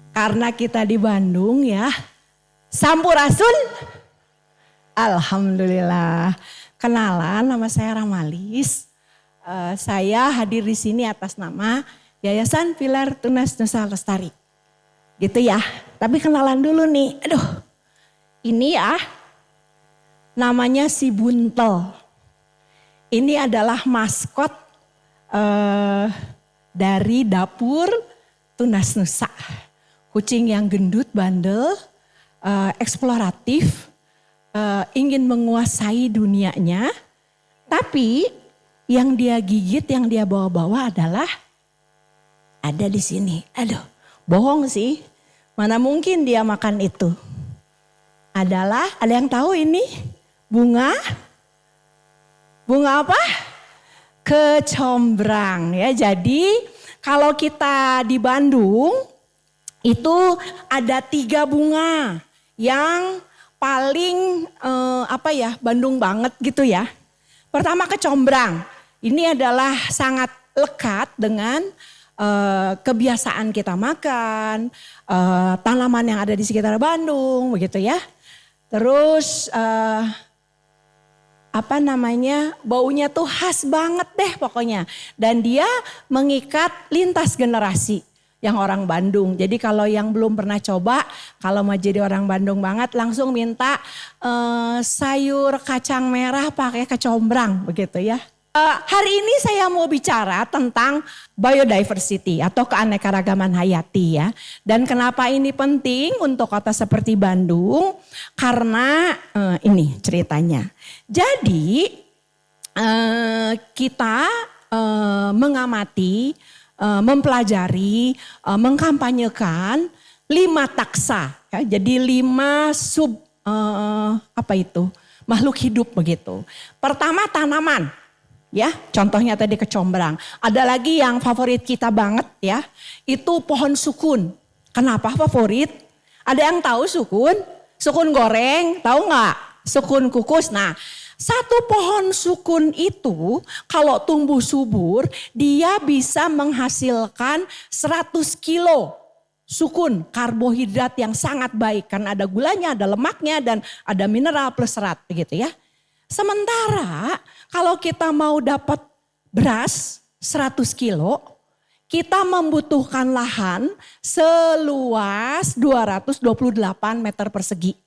Karena kita di Bandung ya. Sampurasun. Alhamdulillah. Kenalan, nama saya Ramalis. Saya hadir di sini atas nama Yayasan Pilar Tunas Nusa Lestari. Gitu ya. Tapi kenalan dulu nih. Aduh. Ini ya. Namanya si Buntel. Ini adalah maskot dari dapur Tunas Nusa. Kucing yang gendut, bandel, eksploratif, ingin menguasai dunianya. Tapi yang dia gigit, yang dia bawa-bawa adalah ada di sini. Aduh, bohong sih. Mana mungkin dia makan itu. Adalah, ada yang tahu ini? Bunga apa? Kecombrang ya. Jadi kalau kita di Bandung itu ada 3 bunga yang paling Bandung banget gitu ya. Pertama kecombrang. Ini adalah sangat lekat dengan kebiasaan kita makan, tanaman yang ada di sekitar Bandung begitu ya. Terus baunya tuh khas banget deh pokoknya. Dan dia mengikat lintas generasi yang orang Bandung. Jadi kalau yang belum pernah coba, kalau mau jadi orang Bandung banget langsung minta sayur kacang merah pakai kecombrang begitu ya. Hari ini saya mau bicara tentang biodiversity atau keanekaragaman hayati ya. Dan kenapa ini penting untuk kota seperti Bandung? Karena ini ceritanya. Jadi kita mengamati, mempelajari, mengkampanyekan 5 taksa. Ya. Jadi 5 makhluk hidup begitu. Pertama tanaman. Ya, contohnya tadi kecombrang. Ada lagi yang favorit kita banget ya, itu pohon sukun. Kenapa favorit? Ada yang tahu sukun? Sukun goreng, tahu nggak? Sukun kukus. Nah, satu pohon sukun itu kalau tumbuh subur, dia bisa menghasilkan 100 kilo sukun, karbohidrat yang sangat baik. Karena ada gulanya, ada lemaknya, dan ada mineral plus serat begitu ya. Sementara kalau kita mau dapat beras 100 kilo, kita membutuhkan lahan seluas 228 meter persegi.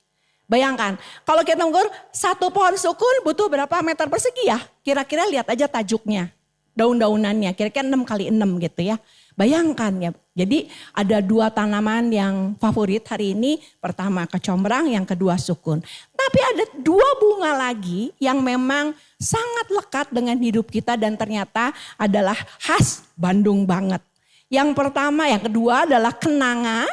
Bayangkan, kalau kita mengukur satu pohon sukun butuh berapa meter persegi ya? Kira-kira lihat aja tajuknya, daun-daunannya, kira-kira 6 kali 6 gitu ya. Bayangkan ya, jadi ada 2 tanaman yang favorit hari ini. Pertama kecombrang, yang kedua sukun. Tapi ada 2 bunga lagi yang memang sangat lekat dengan hidup kita dan ternyata adalah khas Bandung banget. Yang pertama, yang kedua adalah kenanga.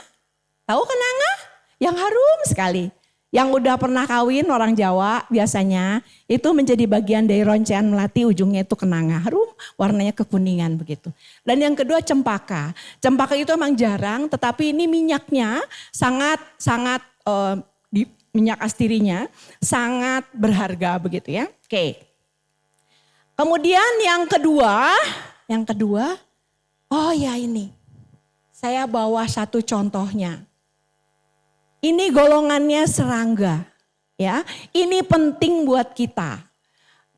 Tahu kenanga? Yang harum sekali. Yang udah pernah kawin orang Jawa biasanya itu menjadi bagian dari roncean melati, ujungnya itu kenanga. Harum, warnanya kekuningan begitu. Dan yang kedua cempaka. Cempaka itu emang jarang, tetapi ini minyaknya sangat minyak astirinya sangat berharga begitu ya. Oke. Kemudian yang kedua, oh ya ini. Saya bawa satu contohnya. Ini golongannya serangga, ya. Ini penting buat kita.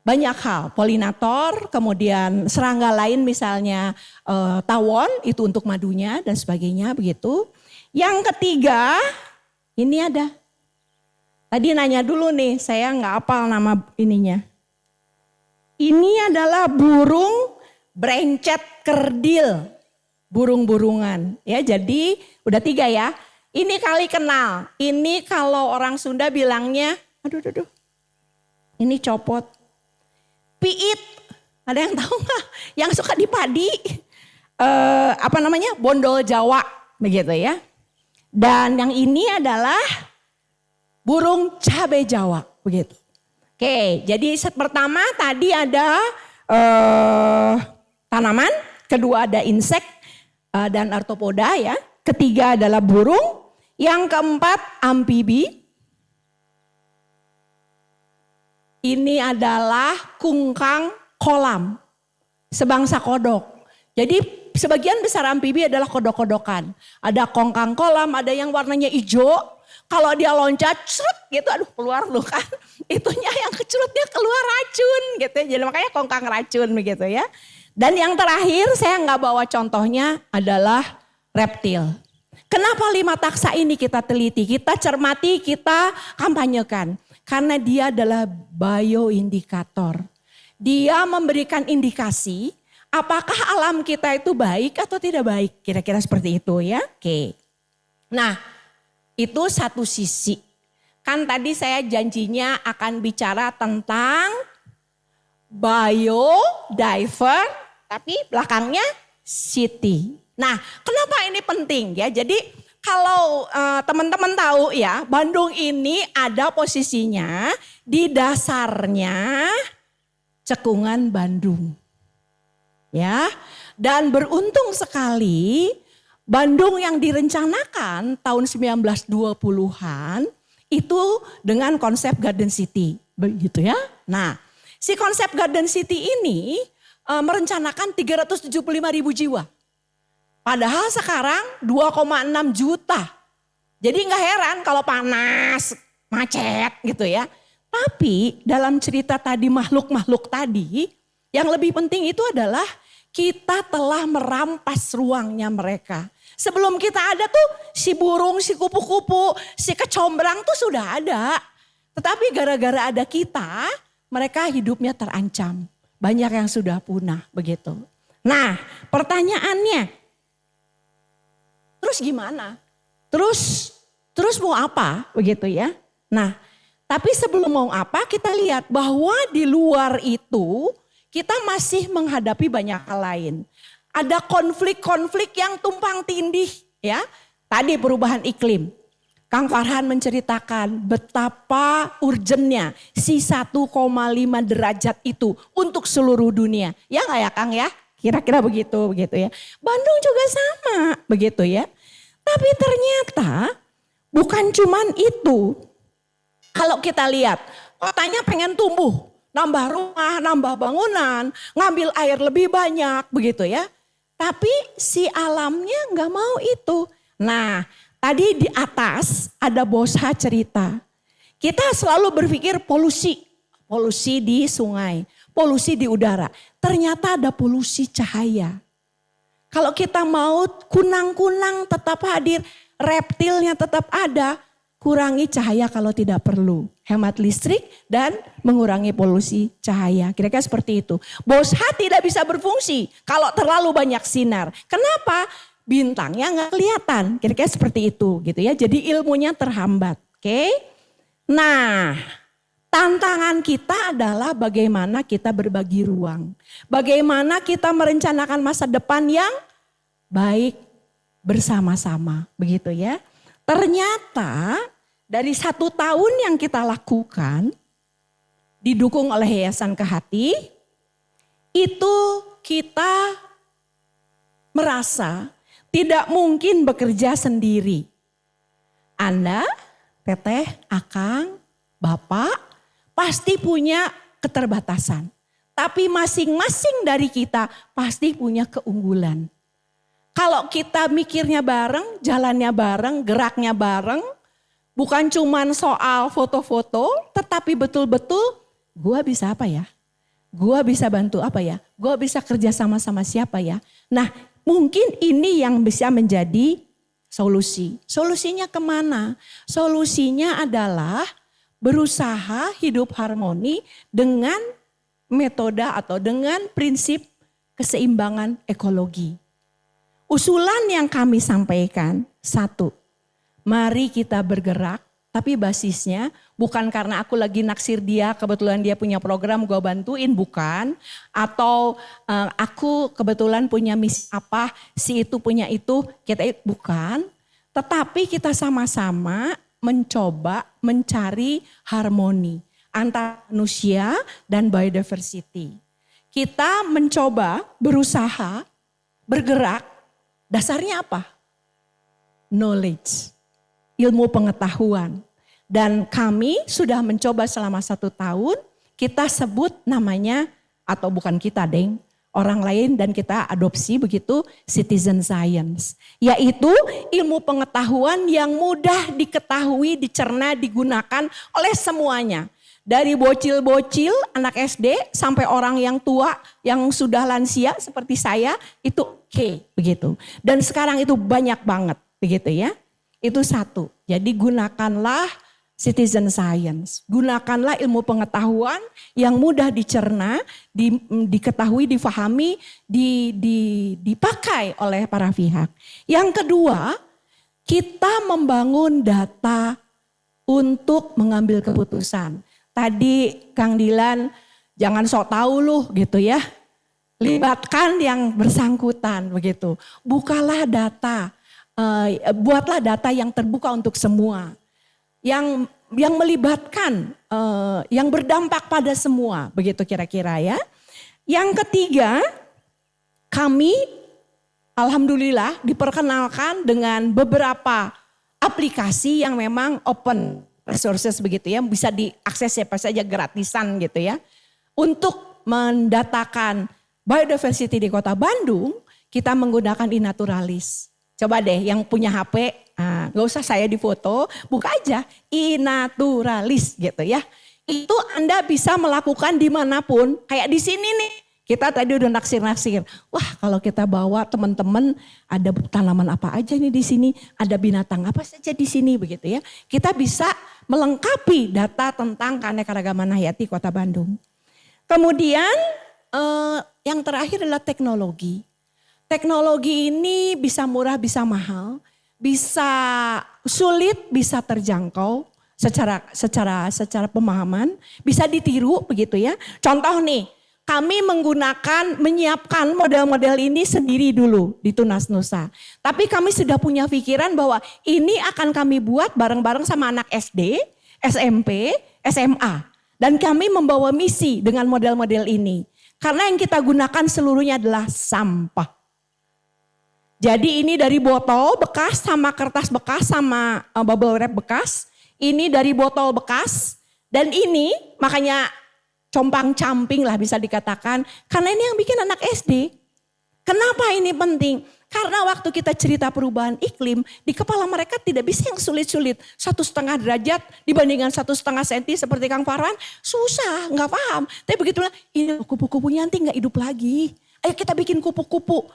Banyak hal, polinator, kemudian serangga lain misalnya tawon, itu untuk madunya dan sebagainya begitu. Yang ketiga, ini ada. Tadi nanya dulu nih, saya nggak hafal nama ininya. Ini adalah burung brencet kerdil, burung-burungan. Ya, jadi udah 3 ya. Ini kali kenal, ini kalau orang Sunda bilangnya, aduh, ini copot. Piit, ada yang tahu nggak? Yang suka di padi, bondol Jawa, begitu ya. Dan yang ini adalah burung cabai Jawa, begitu. Oke, jadi pertama tadi ada tanaman, kedua ada insek dan arthropoda ya. Ketiga adalah burung. Yang keempat amfibi. Ini adalah kungkang kolam, sebangsa kodok. Jadi sebagian besar amfibi adalah kodok-kodokan. Ada kongkang kolam, ada yang warnanya hijau. Kalau dia loncat, cerut gitu, aduh keluar loh kan. Itunya yang kecurutnya keluar racun gitu ya. Jadi makanya kongkang racun begitu ya. Dan yang terakhir saya nggak bawa contohnya adalah reptil. Kenapa 5 taksa ini kita teliti, kita cermati, kita kampanyekan? Karena dia adalah bioindikator. Dia memberikan indikasi apakah alam kita itu baik atau tidak baik. Kira-kira seperti itu ya. Oke. Nah itu satu sisi. Kan tadi saya janjinya akan bicara tentang biodiver, tapi belakangnya city. Nah, kenapa ini penting ya? Jadi kalau teman-teman tahu ya, Bandung ini ada posisinya di dasarnya Cekungan Bandung. Ya. Dan beruntung sekali Bandung yang direncanakan tahun 1920-an itu dengan konsep Garden City, begitu ya. Nah, si konsep Garden City ini merencanakan 375.000 jiwa. Padahal sekarang 2,6 juta. Jadi nggak heran kalau panas, macet gitu ya. Tapi dalam cerita tadi makhluk-makhluk tadi, yang lebih penting itu adalah kita telah merampas ruangnya mereka. Sebelum kita ada tuh si burung, si kupu-kupu, si kecombrang tuh sudah ada. Tetapi gara-gara ada kita, mereka hidupnya terancam. Banyak yang sudah punah begitu. Nah pertanyaannya, terus gimana? Terus mau apa begitu ya? Nah, tapi sebelum mau apa kita lihat bahwa di luar itu kita masih menghadapi banyak hal lain. Ada konflik-konflik yang tumpang tindih ya. Tadi perubahan iklim. Kang Farhan menceritakan betapa urgennya si 1,5 derajat itu untuk seluruh dunia. Ya nggak ya Kang ya? Kira-kira begitu ya. Bandung juga sama begitu ya. Tapi ternyata bukan cuman itu. Kalau kita lihat kotanya pengen tumbuh, nambah rumah, nambah bangunan, ngambil air lebih banyak begitu ya. Tapi si alamnya nggak mau itu. Nah tadi di atas ada Bosha cerita. Kita selalu berpikir polusi di sungai, polusi di udara. Ternyata ada polusi cahaya. Kalau kita mau kunang-kunang tetap hadir, reptilnya tetap ada, kurangi cahaya kalau tidak perlu. Hemat listrik dan mengurangi polusi cahaya. Kira-kira seperti itu. Bosha tidak bisa berfungsi kalau terlalu banyak sinar. Kenapa? Bintangnya nggak kelihatan. Kira-kira seperti itu gitu ya. Jadi ilmunya terhambat. Oke. Nah, tantangan kita adalah bagaimana kita berbagi ruang. Bagaimana kita merencanakan masa depan yang baik bersama-sama. Begitu ya. Ternyata dari 1 tahun yang kita lakukan, didukung oleh Yayasan Kehati, itu kita merasa tidak mungkin bekerja sendiri. Anda, Teteh, Akang, Bapak, pasti punya keterbatasan. Tapi masing-masing dari kita pasti punya keunggulan. Kalau kita mikirnya bareng, jalannya bareng, geraknya bareng, bukan cuman soal foto-foto, tetapi betul-betul gua bisa apa ya? Gua bisa bantu apa ya? Gua bisa kerja sama-sama siapa ya? Nah mungkin ini yang bisa menjadi solusi. Solusinya kemana? Solusinya adalah berusaha hidup harmoni dengan metode atau dengan prinsip keseimbangan ekologi. Usulan yang kami sampaikan, 1, mari kita bergerak, tapi basisnya bukan karena aku lagi naksir dia, kebetulan dia punya program gue bantuin, bukan. Atau aku kebetulan punya misi apa, si itu punya itu, bukan. Tetapi kita sama-sama mencoba mencari harmoni antara manusia dan biodiversity. Kita mencoba berusaha bergerak, dasarnya apa? Knowledge, ilmu pengetahuan. Dan kami sudah mencoba selama 1 tahun, kita sebut namanya, atau bukan kita Deng, orang lain dan kita adopsi begitu citizen science. Yaitu ilmu pengetahuan yang mudah diketahui, dicerna, digunakan oleh semuanya. Dari bocil-bocil anak SD sampai orang yang tua yang sudah lansia seperti saya itu oke, begitu. Dan sekarang itu banyak banget begitu ya. Itu satu. Jadi gunakanlah citizen science. Gunakanlah ilmu pengetahuan yang mudah dicerna, diketahui, difahami, dipakai oleh para pihak. Yang kedua, kita membangun data untuk mengambil keputusan. Tadi Kang Dilan jangan sok tahu lu gitu ya. Libatkan yang bersangkutan begitu. Bukalah data, buatlah data yang terbuka untuk semua. Yang melibatkan, yang berdampak pada semua begitu kira-kira ya. Yang ketiga, kami alhamdulillah diperkenalkan dengan beberapa aplikasi yang memang open resources begitu ya, bisa diakses siapa saja gratisan gitu ya. Untuk mendatakan biodiversity di Kota Bandung, kita menggunakan iNaturalis. Coba deh yang punya HP, gak usah saya difoto, buka aja iNaturalis gitu ya. Itu Anda bisa melakukan dimanapun, kayak di sini nih. Kita tadi udah naksir-naksir. Wah, kalau kita bawa teman-teman ada tanaman apa aja nih di sini, ada binatang apa saja di sini begitu ya. Kita bisa melengkapi data tentang keanekaragaman hayati Kota Bandung. Kemudian yang terakhir adalah teknologi. Teknologi ini bisa murah, bisa mahal, bisa sulit, bisa terjangkau secara pemahaman, bisa ditiru begitu ya. Contoh nih, kami menyiapkan model-model ini sendiri dulu di Tunas Nusa. Tapi kami sudah punya pikiran bahwa ini akan kami buat bareng-bareng sama anak SD, SMP, SMA. Dan kami membawa misi dengan model-model ini. Karena yang kita gunakan seluruhnya adalah sampah. Jadi ini dari botol bekas sama kertas bekas sama bubble wrap bekas. Ini dari botol bekas. Dan ini makanya compang-camping lah bisa dikatakan. Karena ini yang bikin anak SD. Kenapa ini penting? Karena waktu kita cerita perubahan iklim, di kepala mereka tidak bisa yang sulit-sulit. 1,5 derajat dibandingkan 1,5 senti seperti Kang Farhan, susah, nggak paham. Tapi begitulah, ini kupu-kupunya nanti nggak hidup lagi. Ayo kita bikin kupu-kupu.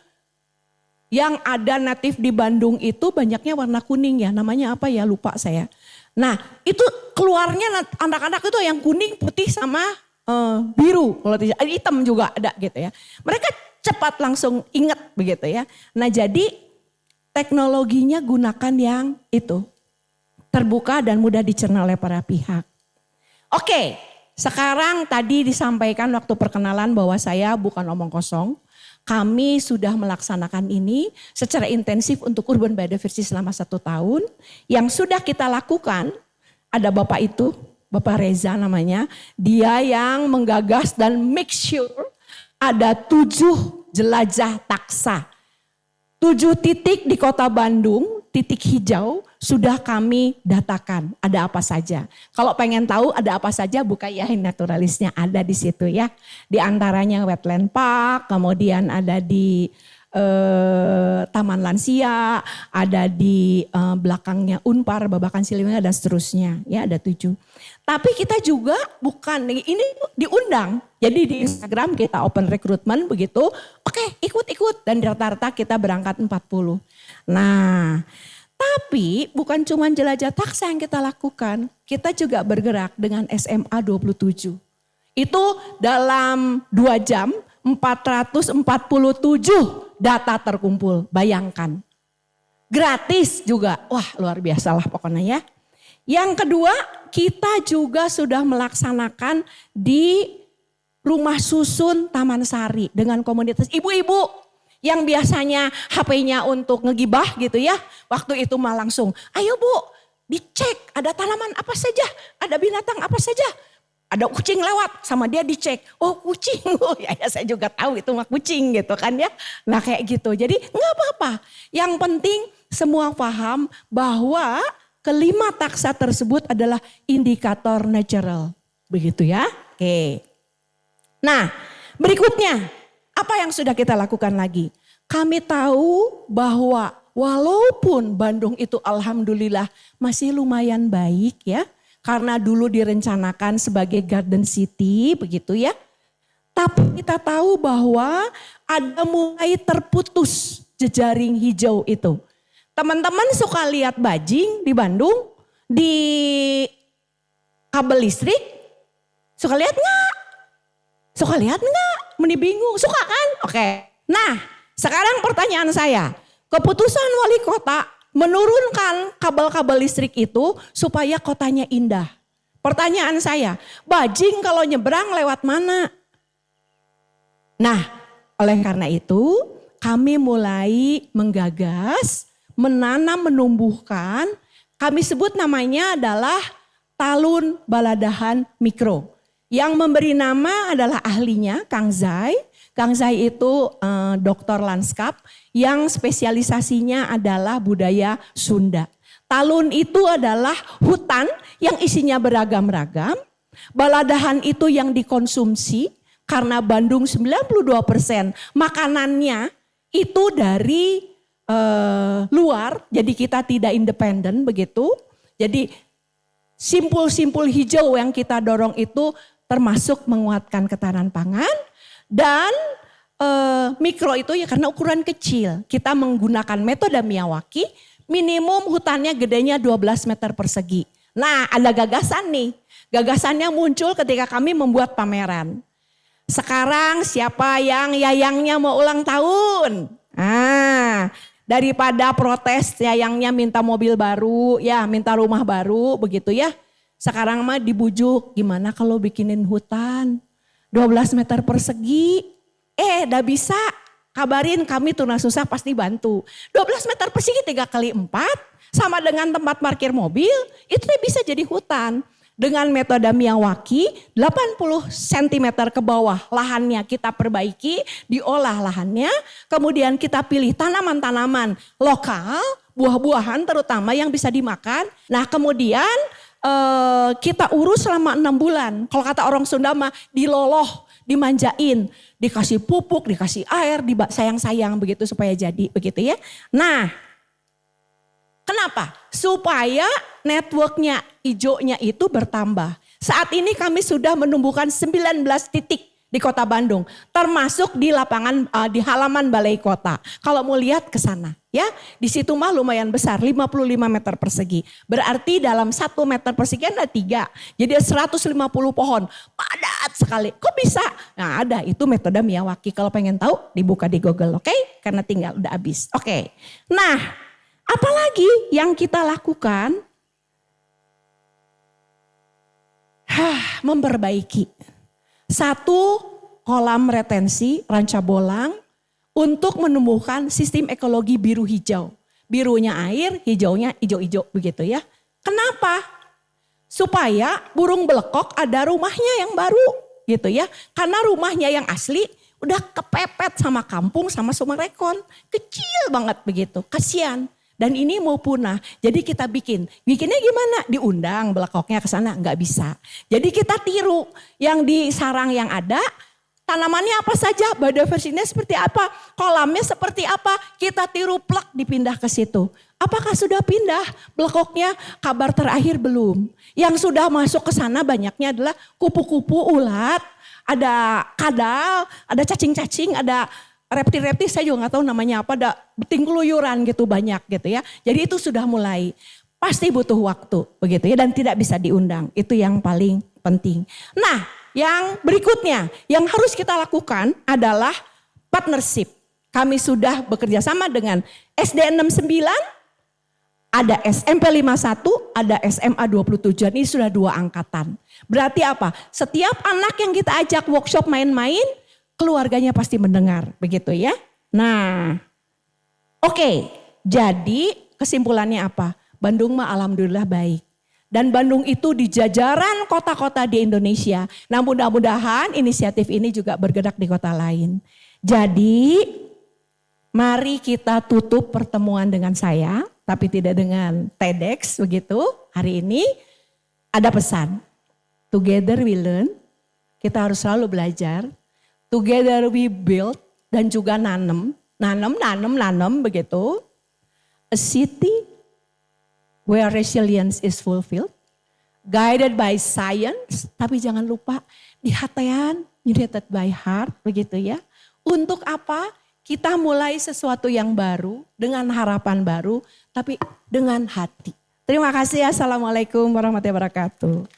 Yang ada natif di Bandung itu banyaknya warna kuning ya, namanya apa ya lupa saya. Nah itu keluarnya anak-anak itu yang kuning, putih sama biru, kalau tidak hitam juga ada gitu ya. Mereka cepat langsung ingat begitu ya. Nah jadi teknologinya gunakan yang itu. Terbuka dan mudah dicerna oleh para pihak. Oke, sekarang tadi disampaikan waktu perkenalan bahwa saya bukan omong kosong. Kami sudah melaksanakan ini secara intensif untuk urban biodiversity selama 1 tahun. Yang sudah kita lakukan, ada Bapak itu, Bapak Reza namanya. Dia yang menggagas dan make sure ada 7 jelajah taksa. 7 titik di Kota Bandung, titik hijau sudah kami datakan ada apa saja. Kalau pengen tahu ada apa saja buka ya iNaturalisnya ada di situ ya. Di antaranya wetland park, kemudian ada di Taman Lansia, ada di belakangnya Unpar, Babakan Siliwangi dan seterusnya. Ya ada 7. Tapi kita juga bukan, ini diundang. Jadi di Instagram kita open recruitment begitu. Oke ikut-ikut dan rata-rata kita berangkat 40. Nah tapi bukan cuma jelajah taksa yang kita lakukan. Kita juga bergerak dengan SMA 27. Itu dalam 2 jam 447 data terkumpul. Bayangkan. Gratis juga. Wah luar biasa lah pokoknya ya. Yang kedua kita juga sudah melaksanakan di rumah susun Taman Sari dengan komunitas ibu-ibu. Yang biasanya HP-nya untuk ngegibah gitu ya. Waktu itu mah langsung, ayo Bu dicek ada tanaman apa saja, ada binatang apa saja. Ada kucing lewat sama dia dicek, oh kucing, oh ya saya juga tahu itu mah kucing gitu kan ya. Nah kayak gitu, jadi nggak apa-apa. Yang penting semua paham bahwa kelima taksa tersebut adalah indikator natural. Begitu ya, oke. Nah berikutnya. Apa yang sudah kita lakukan lagi? Kami tahu bahwa walaupun Bandung itu alhamdulillah masih lumayan baik ya. Karena dulu direncanakan sebagai garden city begitu ya. Tapi kita tahu bahwa ada mulai terputus jejaring hijau itu. Teman-teman suka lihat bajing di Bandung, di kabel listrik? Suka lihat nggak? Suka lihat nggak? Meni bingung, suka kan? Oke. Nah, sekarang pertanyaan saya, keputusan wali kota menurunkan kabel-kabel listrik itu supaya kotanya indah. Pertanyaan saya, bajing kalau nyebrang lewat mana? Nah, oleh karena itu kami mulai menggagas, menanam, menumbuhkan, kami sebut namanya adalah talun baladahan mikro. Yang memberi nama adalah ahlinya Kang Zai. Kang Zai itu doktor lanskap yang spesialisasinya adalah budaya Sunda. Talun itu adalah hutan yang isinya beragam-ragam. Baladahan itu yang dikonsumsi karena Bandung 92% makanannya itu dari luar. Jadi kita tidak independen begitu. Jadi simpul-simpul hijau yang kita dorong itu termasuk menguatkan ketahanan pangan. Dan mikro itu ya karena ukuran kecil. Kita menggunakan metode Miyawaki, minimum hutannya gedenya 12 meter persegi. Nah, ada gagasan nih. Gagasannya muncul ketika kami membuat pameran. Sekarang siapa yang yayangnya mau ulang tahun? Nah, daripada protes yayangnya minta mobil baru, ya minta rumah baru begitu ya. Sekarang mah dibujuk, gimana kalau bikinin hutan? 12 meter persegi, dah bisa, kabarin kami Tunasusah pasti bantu. 12 meter persegi 3 kali 4 sama dengan tempat parkir mobil, itu bisa jadi hutan. Dengan metode Miyawaki 80 cm ke bawah lahannya kita perbaiki, diolah lahannya, kemudian kita pilih tanaman-tanaman lokal, buah-buahan terutama yang bisa dimakan. Nah kemudian kita urus selama 6 bulan. Kalau kata orang Sunda mah diloloh, dimanjain, dikasih pupuk, dikasih air, sayang-sayang begitu supaya jadi begitu ya. Nah, kenapa? Supaya networknya hijaunya itu bertambah. Saat ini kami sudah menumbuhkan 19 titik di kota Bandung. Termasuk di lapangan, di halaman balai kota. Kalau mau lihat ke sana ya. Di situ mah lumayan besar, 55 meter persegi. Berarti dalam 1 meter persegi ada 3. Jadi 150 pohon. Padat sekali. Kok bisa? Nah ada, itu metode Miyawaki. Kalau pengen tahu dibuka di Google, oke? Karena tinggal udah habis. Oke. Nah, apalagi yang kita lakukan? Memperbaiki. 1 kolam retensi Ranca Bolang untuk menumbuhkan sistem ekologi biru hijau. Birunya air, hijaunya hijau-hijau begitu ya. Kenapa? Supaya burung belekok ada rumahnya yang baru gitu ya. Karena rumahnya yang asli udah kepepet sama kampung sama Sumarekon. Kecil banget begitu, kasihan. Dan ini mau punah, jadi kita bikinnya gimana? Diundang belakoknya ke sana, nggak bisa. Jadi kita tiru yang di sarang yang ada, tanamannya apa saja, biodiversitasnya seperti apa, kolamnya seperti apa, kita tiru plak dipindah ke situ. Apakah sudah pindah belakoknya? Kabar terakhir belum. Yang sudah masuk ke sana banyaknya adalah kupu-kupu, ulat, ada kadal, ada cacing-cacing, ada reptil-reptil saya juga nggak tahu namanya apa, ada beting keluyuran gitu banyak gitu ya. Jadi itu sudah mulai, pasti butuh waktu begitu ya dan tidak bisa diundang. Itu yang paling penting. Nah yang berikutnya yang harus kita lakukan adalah partnership. Kami sudah bekerja sama dengan SD 69, ada SMP 51, ada SMA 27. Ini sudah 2 angkatan. Berarti apa? Setiap anak yang kita ajak workshop main-main, keluarganya pasti mendengar, begitu ya. Nah, oke. Jadi kesimpulannya apa? Bandung mah alhamdulillah baik. Dan Bandung itu di jajaran kota-kota di Indonesia. Nah mudah-mudahan inisiatif ini juga bergerak di kota lain. Jadi mari kita tutup pertemuan dengan saya, tapi tidak dengan TEDx begitu. Hari ini ada pesan. Together we learn, kita harus selalu belajar. Together we build, dan juga nanam begitu. A city where resilience is fulfilled, guided by science, tapi jangan lupa dihatean, united by heart, begitu ya. Untuk apa? Kita mulai sesuatu yang baru, dengan harapan baru, tapi dengan hati. Terima kasih. Assalamualaikum warahmatullahi wabarakatuh.